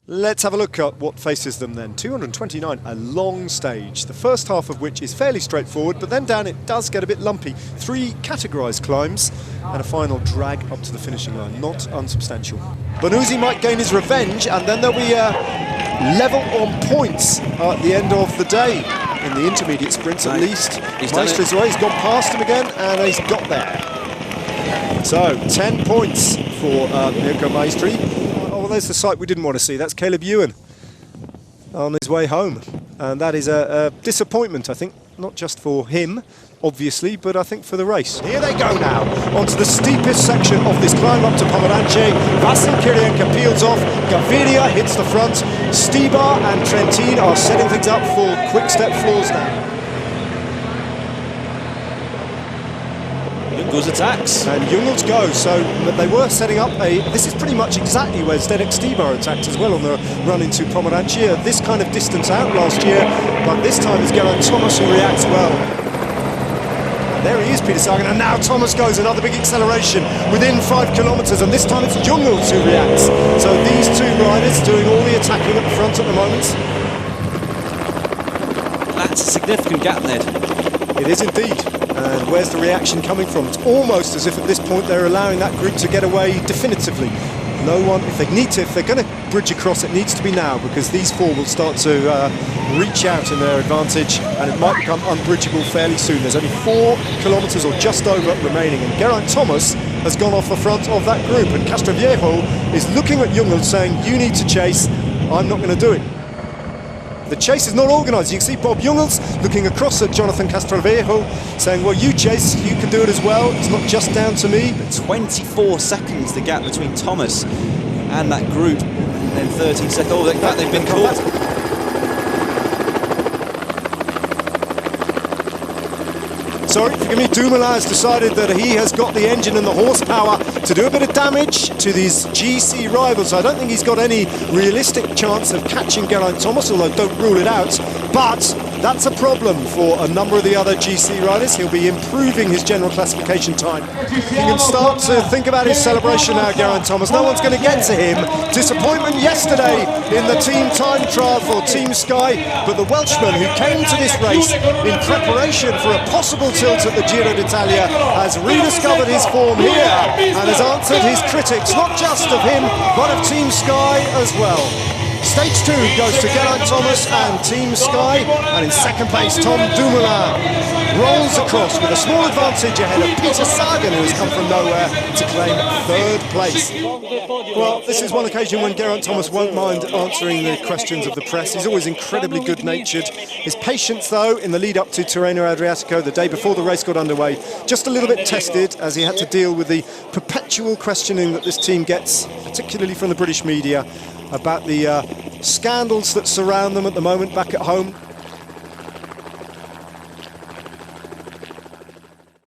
Let's have a look at what faces them then. 229, a long stage, the first half of which is fairly straightforward, but then down it does get a bit lumpy. 3 categorised climbs and a final drag up to the finishing line, not unsubstantial. Bonucci might gain his revenge, and then there'll be a level on points at the end of the day, in the intermediate sprints at least. He's gone past him again, and he's got there. So, 10 points for Mirko Maestri. Well, there's the sight we didn't want to see. That's Caleb Ewan on his way home. And that is a disappointment, I think, not just for him, obviously, but I think for the race. Here they go now, onto the steepest section of this climb up to Pomarance. Vasil Kirienka peels off, Gaviria hits the front, Stibar and Trentin are setting things up for quick-step floors now. Jungels attacks. And Jungels goes, so they were setting up this is pretty much exactly where Zdenek Stibar attacked as well on the run into Pomarance. This kind of distance out last year, but this time it's Geraint Thomas who reacts well. And there he is, Peter Sagan, and now Thomas goes, another big acceleration within 5 kilometres, and this time it's Jungels who reacts. So these two riders doing all the attacking at the front at the moment. That's a significant gap, Ned. It is indeed. And where's the reaction coming from? It's almost as if at this point they're allowing that group to get away definitively. No one, if they're going to bridge across, it needs to be now, because these 4 will start to reach out in their advantage, and it might become unbridgeable fairly soon. There's only 4 kilometres or just over remaining, and Geraint Thomas has gone off the front of that group, and Castroviejo is looking at Jungels saying, you need to chase, I'm not going to do it. The chase is not organised. You can see Bob Jungels looking across at Jonathan Castroviejo saying, well, you chase, you can do it as well. It's not just down to me. 24 seconds the gap between Thomas and that group, and then 13 seconds. Oh, in fact, they've been caught. Sorry, forgive me, Dumoulin has decided that he has got the engine and the horsepower to do a bit of damage to these GC rivals. I don't think he's got any realistic chance of catching Geraint Thomas, although don't rule it out. But that's a problem for a number of the other GC riders. He'll be improving his general classification time. He can start to think about his celebration now, Geraint Thomas. No one's going to get to him. Disappointment yesterday in the team time trial for Team Sky, but the Welshman who came to this race in preparation for a possible tilt at the Giro d'Italia has rediscovered his form here and has answered his critics, not just of him, but of Team Sky as well. Stage 2 goes to Geraint Thomas and Team Sky, and in second place Tom Dumoulin rolls across with a small advantage ahead of Peter Sagan, who has come from nowhere to claim 3rd place. Well, this is one occasion when Geraint Thomas won't mind answering the questions of the press. He's always incredibly good-natured. His patience, though, in the lead-up to Tirreno-Adriatico, the day before the race got underway, just a little bit tested, as he had to deal with the perpetual questioning that this team gets, particularly from the British media, about the scandals that surround them at the moment back at home.